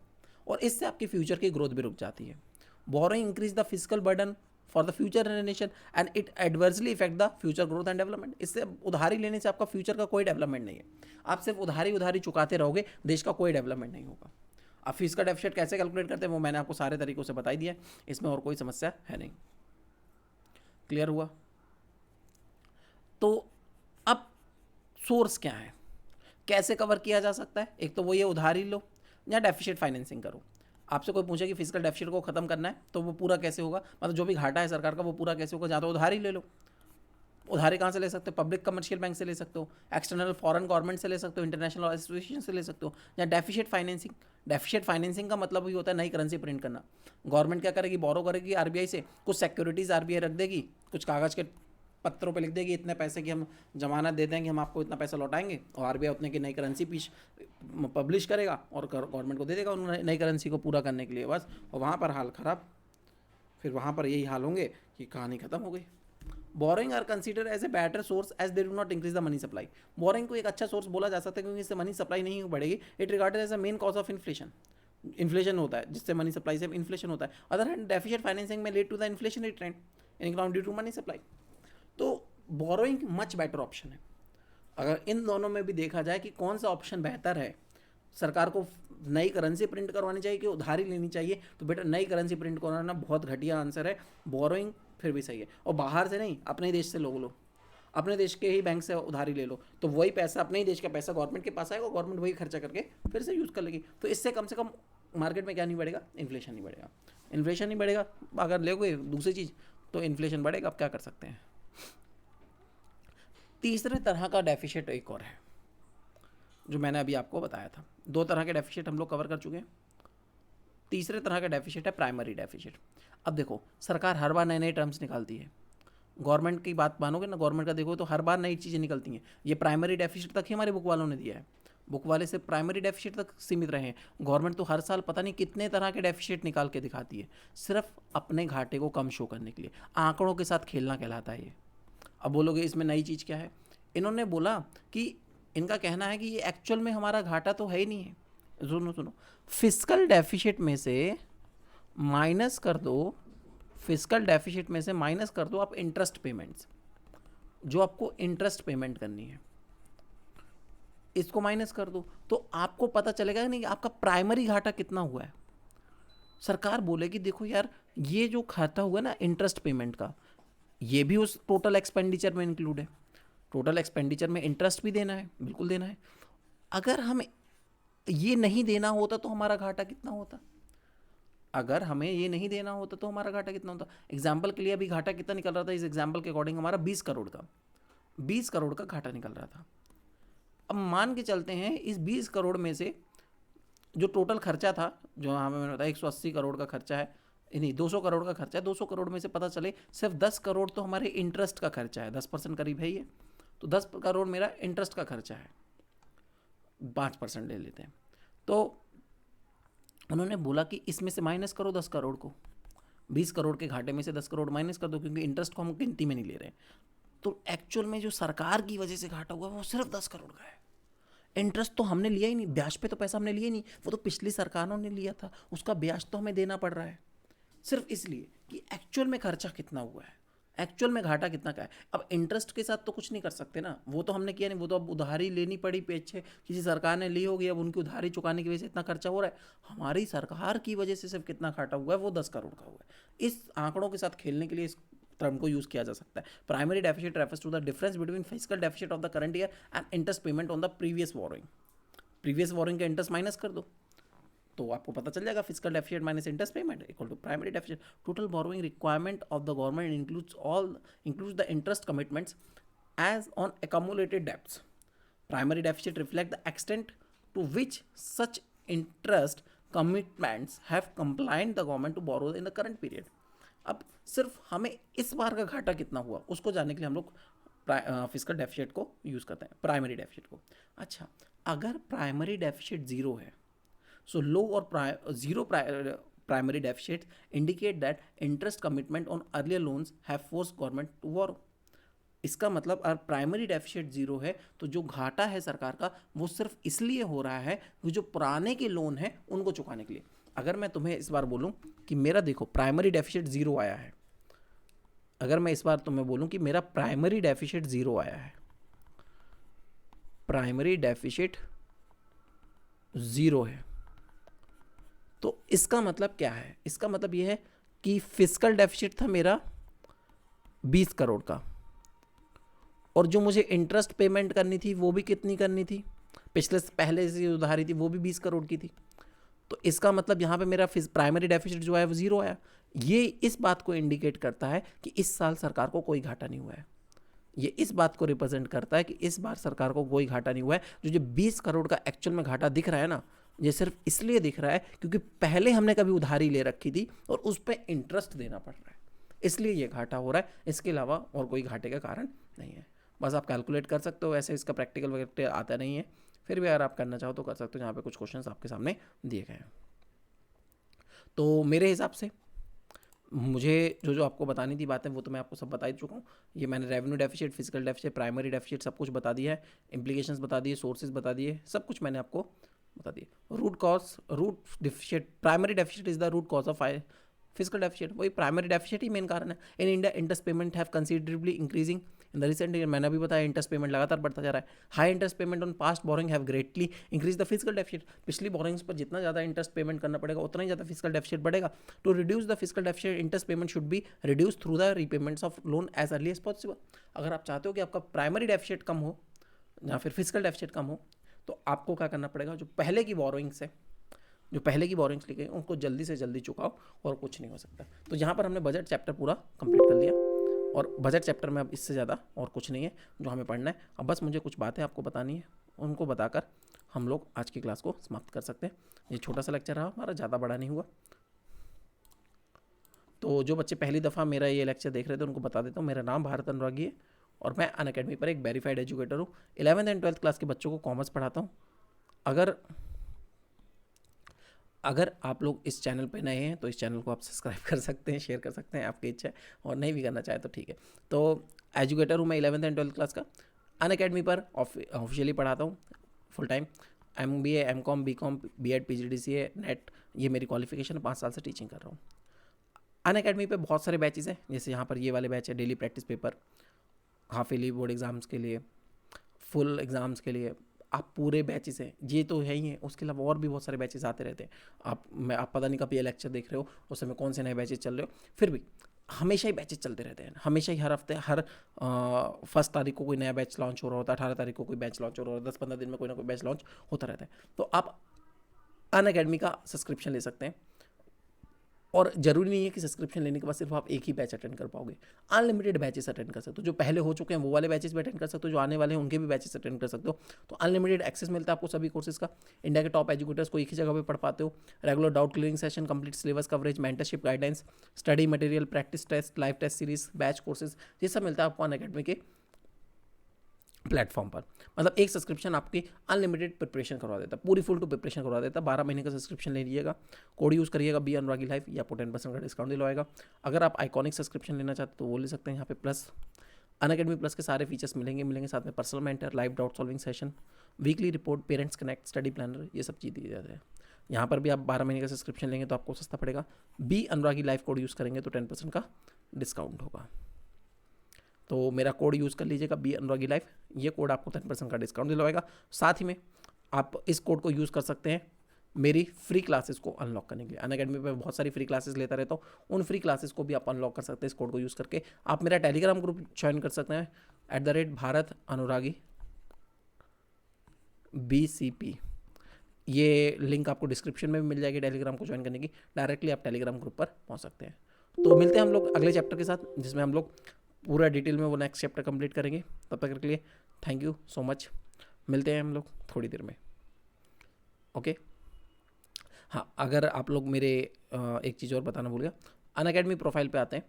और इससे आपकी फ्यूचर की ग्रोथ भी रुक जाती है। Borrowing increase the physical burden for the future generation and it adversely effect the future growth and development. इससे उधारी लेने से आपका फ्यूचर का कोई डेवलपमेंट नहीं है। आप सिर्फ उधारी उधारी चुकाते रहोगे, देश का कोई डेवलपमेंट नहीं होगा। अब फीस का डेफिसिट कैसे कैलकुलेट करते हैं वो मैंने आपको सारे तरीकों से बता दिया है, इसमें और कोई समस्या है नहीं। क्लियर हुआ? तो अब सोर्स क्या है, कैसे कवर किया जा सकता है? एक तो वो ये उधारी लो या डेफिसिट फाइनेंसिंग करो। आपसे कोई पूछे कि फिजिकल डेफिसिट को खत्म करना है तो वो पूरा कैसे होगा, मतलब जो भी घाटा है सरकार का वो पूरा कैसे होगा? या तो उधारी ले लो। उधारी कहाँ से ले सकते हो? पब्लिक कमर्शियल बैंक से ले सकते हो, एक्सटर्नल फॉरेन गवर्नमेंट से ले सकते हो, इंटरनेशनल एसोसिएशन से ले सकते हो, या डेफिशिएट फाइनेंसिंग। डेफिशिएट फाइनेंसिंग का मतलब ही होता है नई करेंसी प्रिंट करना। गवर्नमेंट क्या करेगी? बोरो करेगी RBI से, कुछ सिक्योरिटीज़ RBI रख देगी, कुछ कागज़ के पत्रों पे लिख देगी इतने पैसे की हम जमानत दे देंगे, हम आपको इतना पैसा लौटाएंगे, और RBI उतने की नई करेंसी पब्लिश करेगा और गवर्नमेंट को दे देगा उन नई करेंसी को पूरा करने के लिए, बस। और वहाँ पर हाल ख़राब, फिर वहाँ पर यही हाल होंगे कि कहानी खत्म हो गई। Boring are consider as a better source as they do not increase the money supply. Boring को एक अच्छा सोर्स बोला जा सकता है क्योंकि इससे मनी सप्लाई नहीं बढ़ेगी। It regarded as a main cause of inflation. Inflation होता है जिससे मनी सप्लाई से इन्फ्लेशन होता है। अदर हैंड डेफिशिएंट फाइनेंसिंग में lead to the inflationary trend in economy due to money supply. तो बोरोइंग मच बेटर ऑप्शन है। अगर इन दोनों में भी देखा जाए कि कौन सा ऑप्शन बेहतर है, सरकार को नई करेंसी प्रिंट करवानी चाहिए कि उधारी लेनी चाहिए, तो बेटा नई करेंसी प्रिंट करवाना बहुत घटिया आंसर है। बोरोइंग फिर भी सही है, और बाहर से नहीं, अपने देश से लो, अपने देश के ही बैंक से उधारी ले लो, तो वही पैसा, अपने ही देश का पैसा गवर्नमेंट के पास आएगा, गवर्नमेंट वही खर्चा करके फिर से यूज़ कर लेगी। तो इससे कम से कम मार्केट में क्या नहीं बढ़ेगा? इन्फ्लेशन नहीं बढ़ेगा। इन्फ्लेशन नहीं बढ़ेगा, अगर लोगे दूसरी चीज़ तो इन्फ्लेशन बढ़ेगा। अब क्या कर सकते हैं? तीसरे तरह का डेफिशिएट एक और है जो मैंने अभी आपको बताया था। दो तरह के डेफिशिएट हम लोग कवर कर चुके हैं। तीसरे तरह का डेफिशिएट है प्राइमरी डेफिशिएट। अब देखो, सरकार हर बार नए नए टर्म्स निकालती है। गवर्नमेंट की बात मानोगे ना, गवर्नमेंट का देखो तो हर बार नई चीज़ें निकलती हैं। ये प्राइमरी डेफिशिएट तक ही हमारे बुक वालों ने दिया है, बुक वाले से प्राइमरी डेफिशिएट तक सीमित रहे हैं। गवर्नमेंट तो हर साल पता नहीं कितने तरह के डेफिशिएट निकाल के दिखाती है, सिर्फ अपने घाटे को कम शो करने के लिए। आंकड़ों के साथ खेलना कहलाता है ये। अब बोलोगे इसमें नई चीज़ क्या है? इन्होंने बोला कि इनका कहना है कि ये एक्चुअल में हमारा घाटा तो है ही नहीं है। सुनो सुनो, फिस्कल डेफिशिएट में से माइनस कर दो, फिस्कल डेफिशिएट में से माइनस कर दो आप इंटरेस्ट पेमेंट्स, जो आपको इंटरेस्ट पेमेंट करनी है, इसको माइनस कर दो, तो आपको पता चलेगा नहीं कि आपका प्राइमरी घाटा कितना हुआ है। सरकार बोलेगी देखो यार, ये जो घाटा हुआ ना इंटरेस्ट पेमेंट का, ये भी उस टोटल एक्सपेंडिचर में इंक्लूड है। टोटल एक्सपेंडिचर में इंटरेस्ट भी देना है, बिल्कुल देना है। अगर हमें ये नहीं देना होता तो हमारा घाटा कितना होता? अगर हमें ये नहीं देना होता तो हमारा घाटा कितना होता? एग्जाम्पल के लिए अभी घाटा कितना निकल रहा था? इस एग्जाम्पल के अकॉर्डिंग हमारा 20 करोड़ का, 20 करोड़ का घाटा निकल रहा था। अब मान के चलते हैं इस 20 करोड़ में से जो टोटल खर्चा था, जो हमें मैंने बताया 180 करोड़ का खर्चा है, नहीं 200 करोड़ का खर्चा है, 200 करोड़ में से पता चले सिर्फ 10 करोड़ तो हमारे इंटरेस्ट का खर्चा है, 10% करीब है ये, तो 10 करोड़ मेरा इंटरेस्ट का खर्चा है, 5% ले लेते हैं। तो उन्होंने बोला कि इसमें से माइनस करो 10 करोड़ को, 20 करोड़ के घाटे में से 10 करोड़ माइनस कर दो, क्योंकि इंटरेस्ट को हम गिनती में नहीं ले रहे हैं। तो एक्चुअल में जो सरकार की वजह से घाटा हुआ वो सिर्फ 10 करोड़ का है। इंटरेस्ट तो हमने लिया ही नहीं, ब्याज पे तो पैसा हमने लिया ही नहीं, वो तो पिछली सरकारों ने लिया था, उसका ब्याज तो हमें देना पड़ रहा है। सिर्फ इसलिए कि एक्चुअल में खर्चा कितना हुआ है, एक्चुअल में घाटा कितना का है। अब इंटरेस्ट के साथ तो कुछ नहीं कर सकते ना, वो तो हमने किया नहीं, वो तो अब उधारी लेनी पड़ी पीछे, किसी सरकार ने ली होगी, अब उनकी उधारी चुकाने की वजह से इतना खर्चा हो रहा है। हमारी सरकार की वजह से सिर्फ कितना घाटा हुआ है, वो 10 करोड़ का हुआ है। इस आंकड़ों के साथ खेलने के लिए इस टर्म को यूज किया जा सकता है। Primary deficit refers to the difference between physical deficit of the current year and interest payment on the previous borrowing. Previous borrowing का इंटरेस्ट माइनस कर दो तो आपको पता चल जाएगा physical deficit minus interest payment equal to primary deficit. Total borrowing requirement of the government includes the interest commitments as on accumulated debts. Primary deficit reflect the extent to which such interest commitments have compliant the government to borrow in the current period. अब सिर्फ हमें इस बार का घाटा कितना हुआ उसको जानने के लिए हम लोग फिजिकल डेफिसिट को यूज़ करते हैं, प्राइमरी डेफिसिट को। अच्छा, अगर प्राइमरी डेफिसिट जीरो है, सो लो और zero primary deficits indicate that interest commitment on earlier loans have forced government to borrow. इसका मतलब अगर प्राइमरी डेफिसिट जीरो है तो जो घाटा है सरकार का वो सिर्फ इसलिए हो रहा है कि जो पुराने के लोन हैं उनको चुकाने के लिए. अगर मैं तुम्हें इस बार बोलूं कि मेरा देखो प्राइमरी डेफिसिट जीरो आया है, अगर मैं इस बार तुम्हें बोलूं कि मेरा प्राइमरी डेफिसिट जीरो आया है, प्राइमरी डेफिसिट जीरो है, तो इसका मतलब क्या है? इसका मतलब यह है कि फिस्कल डेफिसिट था मेरा 20 करोड़ का, और जो मुझे इंटरेस्ट पेमेंट करनी थी वो भी कितनी करनी थी, पहले से उधारी थी वो भी 20 करोड़ की थी. तो इसका मतलब यहाँ पे मेरा प्राइमरी डेफिसिट जो है वो जीरो आया. ये इस बात को इंडिकेट करता है कि इस साल सरकार को कोई घाटा नहीं हुआ है. ये इस बात को रिप्रेजेंट करता है कि इस बार सरकार को कोई घाटा नहीं हुआ है. जो 20 करोड़ का एक्चुअल में घाटा दिख रहा है ना, ये सिर्फ इसलिए दिख रहा है क्योंकि पहले हमने कभी उधारी ले रखी थी और उस पर इंटरेस्ट देना पड़ रहा है, इसलिए ये घाटा हो रहा है. इसके अलावा और कोई घाटे का कारण नहीं है. बस आप कैलकुलेट कर सकते हो, ऐसे इसका प्रैक्टिकल वगैरह आता नहीं है, फिर भी अगर आप करना चाहो तो कर सकते हो. यहाँ पे कुछ क्वेश्चंस आपके सामने दिए गए हैं. तो मेरे हिसाब से मुझे जो जो आपको बतानी थी बातें वो तो मैं आपको सब बता ही चुका हूँ. ये मैंने revenue deficit, physical deficit, primary deficit सब कुछ बता दिया है, इम्प्लीकेशंस बता दिए, सोर्सेज बता दिए, सब कुछ मैंने आपको बता दिए. Root deficit, primary deficit is the root cause of physical deficit. वही प्राइमरी डेफिसिट ही मेन कारण है. In India interest payment have considerably increasing in the recent year. मैंने अभी बताया इंटरेस्ट पेमेंट लगातार बढ़ता जा रहा है. High interest payment on past boring have greatly increase the physical deficit. पिछली बोरिंग्स पर जितना ज़्यादा इंटरेस्ट पेमेंट करना पड़ेगा उतना ही ज़्यादा फिजिकल डेफिसिट बढ़ेगा. To reduce the physical deficit interest payment should be reduce through the repayments of loan as early as possible. अगर आप चाहते हो कि आपका प्राइमरी डेफिसिट कम हो या फिर फिजिकल डेफिसिट कम हो तो आपको क्या करना पड़ेगा, जो पहले की बोरोइंग्स है, जो पहले की बोरिंग्स ली गई उनको जल्दी से जल्दी चुकाओ और कुछ नहीं हो सकता. तो यहाँ पर हमने बजट चैप्टर पूरा कंप्लीट कर लिया और बजट चैप्टर में अब इससे ज़्यादा और कुछ नहीं है जो हमें पढ़ना है. अब बस मुझे कुछ बातें आपको बतानी है, उनको बताकर हम लोग आज की क्लास को समाप्त कर सकते हैं. ये छोटा सा लेक्चर रहा हमारा, ज़्यादा बड़ा नहीं हुआ. तो जो बच्चे पहली दफ़ा मेरा ये लेक्चर देख रहे थे उनको बता देता हूँ, मेरा नाम भारत अनुरागी है और मैं अनअकैडमी पर एक वेरीफाइड एजुकेटर हूँ. 11th एंड 12th क्लास के बच्चों को कॉमर्स पढ़ाता हूँ. अगर आप लोग इस चैनल पे नए हैं तो इस चैनल को आप सब्सक्राइब कर सकते हैं, शेयर कर सकते हैं, आपकी इच्छा है, और नहीं भी करना चाहे तो ठीक है. तो एजुकेटर हूँ मैं 11th एंड 12th क्लास का. अनअकैडमी पर ऑफिशियली पढ़ाता हूँ full time. MBA, MCOM, BCOM, B.Ed, PGDCA, net, ये मेरी क्वालिफिकेशन है. 5 साल से टीचिंग कर रहा हूँ. अनअकैडमी पे बहुत सारे बैचेस हैं, जैसे यहाँ पर ये वाले बैच है daily practice paper, half yearly board exams के लिए, फुल एग्ज़ाम्स के लिए. आप पूरे बैचेस हैं, ये तो है ही है, उसके अलावा और भी बहुत सारे बैचेस आते रहते हैं. आप पता नहीं कब ये लेक्चर देख रहे हो, उस समय कौन से नए बैचेस चल रहे हो, फिर भी हमेशा ही बैचेस चलते रहते हैं. हमेशा ही हर हफ्ते, हर 1 तारीख को कोई नया बैच लॉन्च हो रहा होता है, 18 तारीख को कोई बैच लॉन्च हो रहा होता है, 10-15 दिन में कोई ना कोई बैच लॉन्च होता रहता है. तो आप अनअकैडमी का सब्सक्रिप्शन ले सकते हैं. और ज़रूरी नहीं है कि सब्सक्रिप्शन लेने के बाद सिर्फ आप एक ही बैच अटेंड कर पाओगे. अनलिमिटेड बैचेस अटेंड कर सकते हो. जो पहले हो चुके हैं वो वाले बैचेस भी अटेंड कर सकते हो, जो आने वाले हैं उनके भी बैचेस अटेंड कर सकते हो. तो अनलिमिटेड एक्सेस मिलता है आपको सभी कोर्सेज का. इंडिया के टॉप एजुकेटर्स को एक ही जगह पे पढ़ पाते हो. Regular doubt clearing session, complete syllabus coverage, mentorship guidance, study material, practice test, live test series, batch courses, ये सब मिलता है आपको अनअकैडमी के प्लेटफॉर्म पर. मतलब एक सब्सक्रिप्शन आपकी अनलिमिटेड प्रिपरेशन करवा देता है, पूरी फुल टू प्रिपरेशन करवा देता है. 12 महीने का सब्सक्रिप्शन ले लीजिएगा, कोड यूज़ करिएगा बी अनुरागी लाइफ, या आपको 10% का डिस्काउंट दिलवाएगा. अगर आप आइकॉनिक सब्सक्रिप्शन लेना चाहते तो वो ले सकते हैं. यहाँ पे प्लस अनअकैडमी प्लस के सारे फीचर्स मिलेंगे साथ में personal mentor, live doubt solving session, weekly report, parents connect, study planner, ये सब चीज़ दी जाती है. यहाँ पर भी आप 12 महीने का सब्सक्रिप्शन लेंगे तो आपको सस्ता पड़ेगा. बी अनुरागी लाइफ कोड यूज़ करेंगे तो 10% का डिस्काउंट होगा. तो मेरा कोड यूज़ कर लीजिएगा बी अनुरागी लाइफ, ये कोड आपको 10% का डिस्काउंट दिलवाएगा. साथ ही में आप इस कोड को यूज़ कर सकते हैं मेरी फ्री क्लासेस को अनलॉक करने के लिए. अनअकैडमी पे बहुत सारी फ्री क्लासेस लेता रहता हूँ, उन फ्री क्लासेस को भी आप अनलॉक कर सकते हैं इस कोड को यूज़ करके. आप मेरा टेलीग्राम ग्रुप ज्वाइन कर सकते हैं @भारत अनुरागी BCP. ये लिंक आपको डिस्क्रिप्शन में भी मिल जाएगी टेलीग्राम को ज्वाइन करने की. डायरेक्टली आप टेलीग्राम ग्रुप पर पहुँच सकते हैं. तो मिलते हैं हम लोग अगले चैप्टर के साथ, जिसमें हम लोग पूरा डिटेल में वो नेक्स्ट चैप्टर कंप्लीट करेंगे. तब तक के लिए थैंक यू सो मच. मिलते हैं हम लोग थोड़ी देर में. ओके. हाँ, अगर आप लोग मेरे एक चीज़ और बताना भूल गया, अनअकैडमी प्रोफाइल पे आते हैं,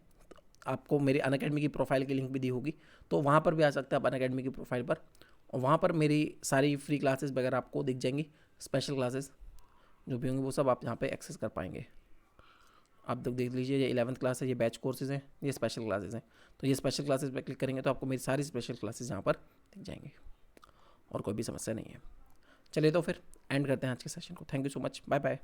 आपको मेरी अनअकैडमी की प्रोफाइल की लिंक भी दी होगी, तो वहाँ पर भी आ सकते हैं आप अनअकैडमी की प्रोफाइल पर, और वहाँ पर मेरी सारी फ्री क्लासेस वगैरह आपको दिख जाएंगी. स्पेशल क्लासेस जो भी होंगी वो सब आप यहाँ पे एक्सेस कर पाएंगे. आप देख लीजिए, ये 11th क्लास है, ये बैच कोर्सेज हैं, ये स्पेशल क्लासेज हैं। तो ये स्पेशल क्लासेज पे क्लिक करेंगे तो आपको मेरी सारी स्पेशल क्लासेज यहाँ पर दिख जाएंगी और कोई भी समस्या नहीं है। चलिए तो फिर एंड करते हैं आज के सेशन को। Thank you so much, bye bye.